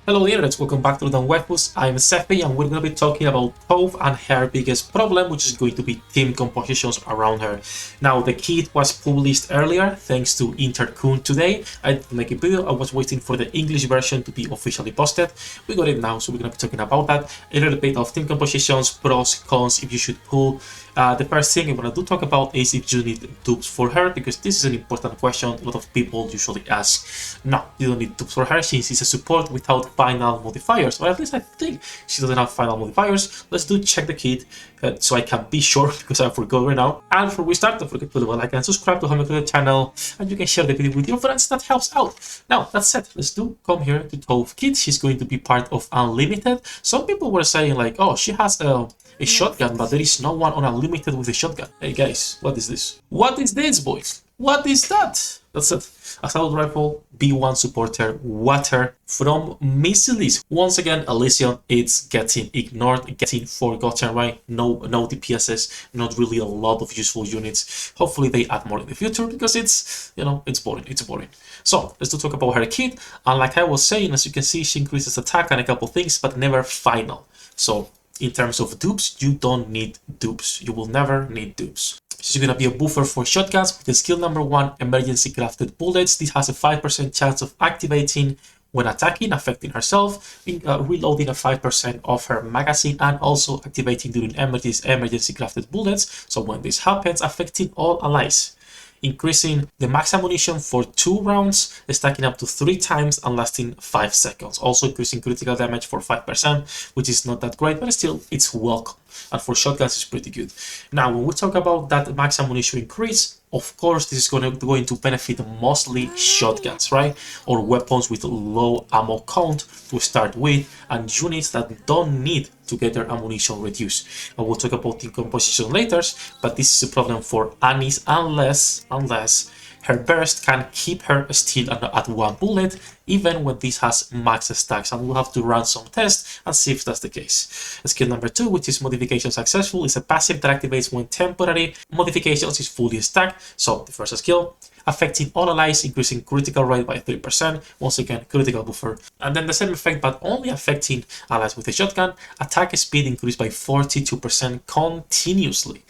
Hello internet, welcome back to the Waifus. I'm Sefi and we're going to be talking about Tove and her biggest problem, which is going to be team compositions around her. Now, the kit was published earlier thanks to Interkun today. I didn't make a video, I was waiting for the English version to be officially posted. We got it now, so we're going to be talking about that. A little bit of team compositions, pros, cons, if you should pull. The first thing I want to talk about is if you need dupes for her, because this is an important question a lot of people usually ask. No, you don't need dupes for her since it's a support without final modifiers, or at least I think she doesn't have final modifiers. Let's check the kit so I can be sure, because I forgot right now. And before we start, don't forget to leave a like and subscribe to help me grow the channel, and you can share the video with your friends. That helps out. Now that said, let's come here to Tove kit. She's going to be part of Unlimited. Some people were saying like, oh, she has a shotgun, but there is no one on Unlimited with a shotgun. Hey guys, what is this? What is this, boys? What is that? That's it. Assault rifle, B1 supporter, water from missiles. Once again, Elysion, it's getting ignored, getting forgotten, right? No DPSs, not really a lot of useful units. Hopefully they add more in the future, because it's, you know, it's boring. It's boring. So let's talk about her kit. And like I was saying, as you can see, she increases attack and a couple things, but never final. So in terms of dupes, you don't need dupes. You will never need dupes. She's going to be a buffer for shotguns with the skill number 1, emergency crafted bullets. This has a 5% chance of activating when attacking, affecting herself, reloading a 5% of her magazine, and also activating during emergency crafted bullets. So when this happens, affecting all allies. Increasing the max ammunition for 2 rounds, stacking up to 3 times and lasting 5 seconds. Also increasing critical damage for 5%, which is not that great, but still it's welcome. And for shotguns, it's pretty good. Now, when we talk about that max ammunition increase, of course, this is going to benefit mostly shotguns, right? Or weapons with low ammo count to start with, and units that don't need to get their ammunition reduced. And we'll talk about team composition later, but this is a problem for Annie's unless her burst can keep her still at 1 bullet, even when this has max stacks, and we'll have to run some tests and see if that's the case. Skill number 2, which is modification successful, is a passive that activates when temporary modifications is fully stacked. So the first skill, affecting all allies, increasing critical rate by 3%, once again critical buffer. And then the same effect, but only affecting allies with a shotgun, attack speed increased by 42% continuously.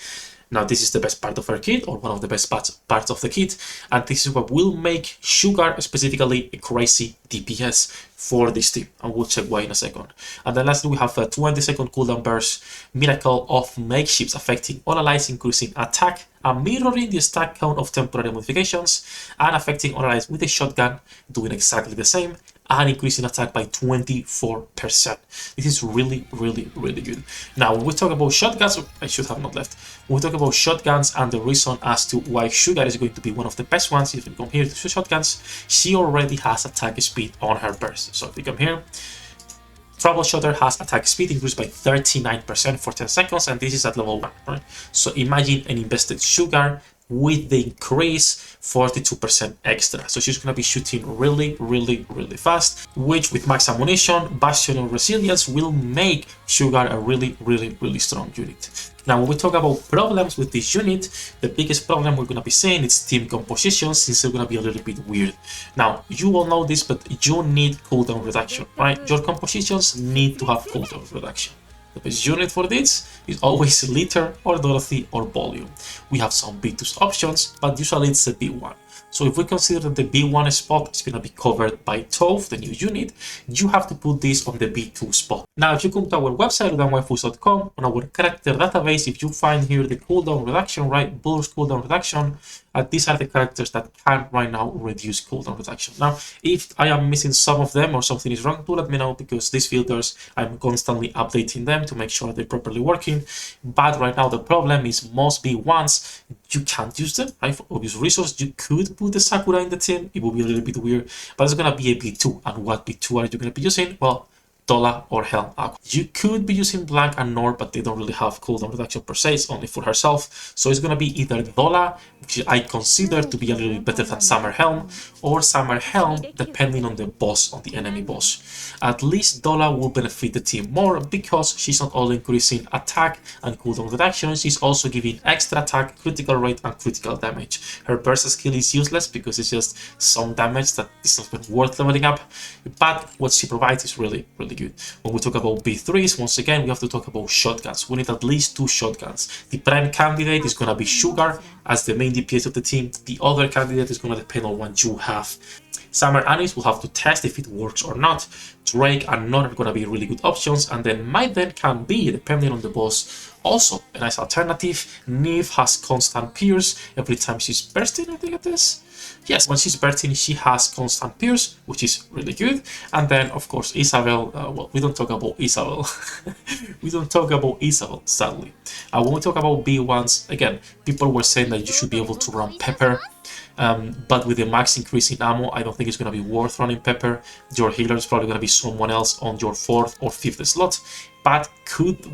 Now this is the best part of her kit, or one of the best parts of the kit, and this is what will make Sugar specifically a crazy DPS for this team, and we'll check why in a second. And then lastly, we have a 20-second cooldown burst, Miracle of Makeshifts, affecting all allies, increasing attack and mirroring the stack count of temporary modifications, and affecting all allies with a shotgun, doing exactly the same, and increasing attack by 24%. This is really good. Now, when we talk about shotguns, I should have not left. When we talk about shotguns and the reason as to why Sugar is going to be one of the best ones, if you come here to shotguns, she already has attack speed on her burst. So if you come here, Troubleshooter has attack speed increased by 39% for 10 seconds, and this is at level 1, right? So imagine an invested Sugar with the increase 42% extra. So she's going to be shooting really fast, which with max ammunition, Bastion, and resilience will make Sugar a really strong unit. Now, when we talk about problems with this unit, the biggest problem we're going to be seeing is team composition, since they're going to be a little bit weird. Now, you all know this, but you need cooldown reduction, right? Your compositions need to have cooldown reduction. The best unit for this is always Litter or Dorothy or Volume. We have some B2 options, but usually it's a B1. So if we consider that the B1 spot is going to be covered by Tove, the new unit, you have to put this on the B2 spot. Now, if you come to our website, waifus.com, on our character database, if you find here the cooldown reduction, right, burst cooldown reduction, these are the characters that can right now reduce cooldown reduction. Now, if I am missing some of them or something is wrong, do let me know, because these filters, I'm constantly updating them to make sure they're properly working. But right now, the problem is most B1s, you can't use them, right? For obvious reasons. You could put the Sakura in the team, it will be a little bit weird, but it's going to be a B2. And what B2 are you going to be using? Well, Dola or Helm Aqua. You could be using Blank and Nor, but they don't really have cooldown reduction per se, it's only for herself. So it's gonna be either Dola, which I consider to be a little bit better than Summer Helm, or Summer Helm, depending on the boss, on the enemy boss. At least Dola will benefit the team more because she's not only increasing attack and cooldown reduction, she's also giving extra attack, critical rate, and critical damage. Her burst skill is useless because it's just some damage that is not worth leveling up, but what she provides is really, really good. When we talk about B3s, once again, we have to talk about shotguns. We need at least 2 shotguns. The prime candidate is going to be Sugar as the main DPS of the team. The other candidate is going to depend on what you have. Summer Anis will have to test if it works or not. Drake and None are going to be really good options, and then Maiden can be, depending on the boss, also a nice alternative. Neve has constant pierce every time she's bursting, I think it is. Yes, when she's bursting, she has constant pierce, which is really good. And then, of course, Isabel. Well, we don't talk about Isabel. We don't talk about Isabel, sadly. When we talk about B1s, again, people were saying that you should be able to run Pepper. But with the max increase in ammo, I don't think it's going to be worth running Pepper. Your healer is probably going to be someone else on your 4th or 5th slot, but could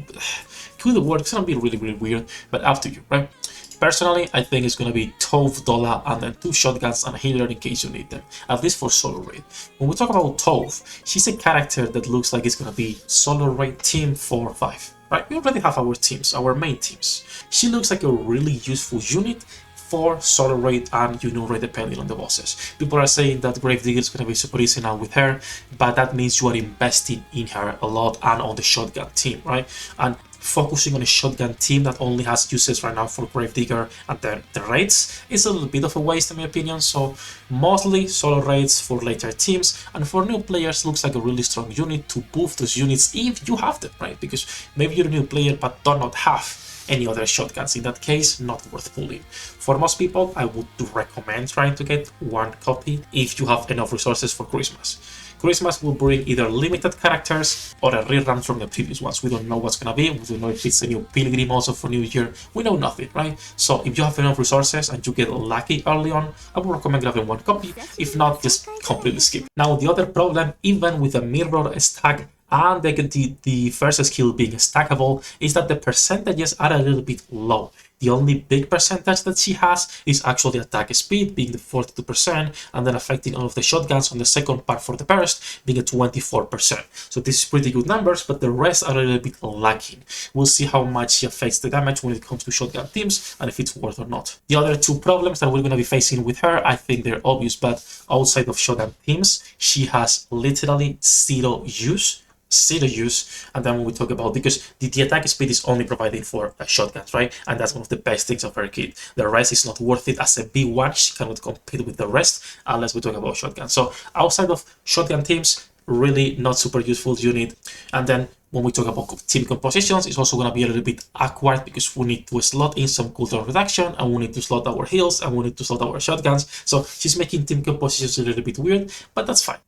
work. It's going to be really, really weird, but up to you, right? Personally, I think it's going to be Tove, Dola, and then 2 shotguns and a healer in case you need them, at least for solo raid. When we talk about Tove, she's a character that looks like it's going to be solo raid team 4 or 5. Right? We already have our teams, our main teams. She looks like a really useful unit for solo raid and union raid depending on the bosses. People are saying that Gravedigger is going to be super easy now with her, but that means you are investing in her a lot and on the shotgun team, right? And focusing on a shotgun team that only has uses right now for Gravedigger and then the raids is a little bit of a waste in my opinion. So mostly solo raids for later teams, and for new players looks like a really strong unit to buff those units if you have them, right? Because maybe you're a new player but do not have any other shotguns. In that case, not worth pulling. For most people, I would recommend trying to get 1 copy if you have enough resources for Christmas. Christmas will bring either limited characters or a rerun from the previous ones. We don't know what's gonna be. We don't know if it's a new Pilgrim also for New Year. We know nothing, right? So if you have enough resources and you get lucky early on, I would recommend grabbing 1 copy. If not, just completely skip. Now, the other problem, even with a mirror stack and the first skill being stackable, is that the percentages are a little bit low. The only big percentage that she has is actually attack speed, being the 42%, and then affecting all of the shotguns on the second part for the burst, being a 24%. So this is pretty good numbers, but the rest are a little bit lacking. We'll see how much she affects the damage when it comes to shotgun teams, and if it's worth or not. The other 2 problems that we're going to be facing with her, I think they're obvious, but outside of shotgun teams, she has literally zero use. And then when we talk about, because the attack speed is only provided for shotguns, right? And that's one of the best things of her kit. The rest is not worth it. As a B1, she cannot compete with the rest unless we talk about shotguns. So outside of shotgun teams, really not super useful unit. And then when we talk about team compositions, it's also going to be a little bit awkward because we need to slot in some cooldown reduction, and we need to slot our heals, and we need to slot our shotguns. So she's making team compositions a little bit weird, but that's fine.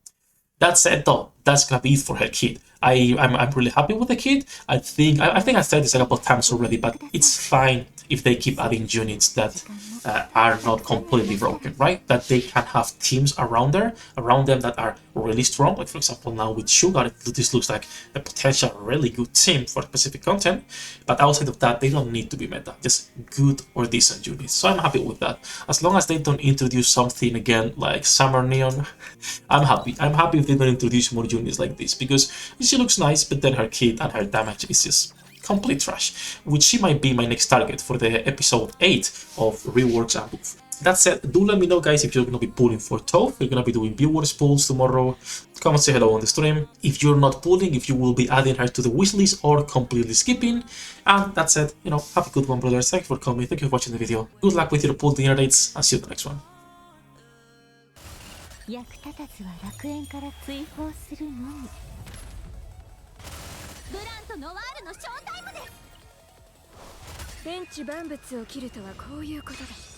That said though, that's gonna be it for her kit. I'm really happy with the kit. I think I said this a couple of times already, but it's fine if they keep adding units that are not completely broken, right? That they can have teams around them that are really strong. Like for example, now with Sugar, this looks like a potential really good team for specific content. But outside of that, they don't need to be meta, just good or decent units. So I'm happy with that. As long as they don't introduce something again like Summer Neon, I'm happy. I'm happy if they don't introduce more units like this, because she looks nice, but then her kit and her damage is just complete trash, which she might be my next target for the episode 8 of reworks and buff. That said, do let me know guys if you're going to be pulling for Tove. We're going to be doing viewers pulls tomorrow. Come and say hello on the stream. If you're not pulling, if you will be adding her to the wishlist or completely skipping. And that said, have a good one, brothers. Thank you for coming. Thank you for watching the video. Good luck with your pull dinner dates, and see you in the next one. 役立たずは楽園から追放するのみ。ブランとノワールのショータイムです。天地万物を切るとはこういうことです。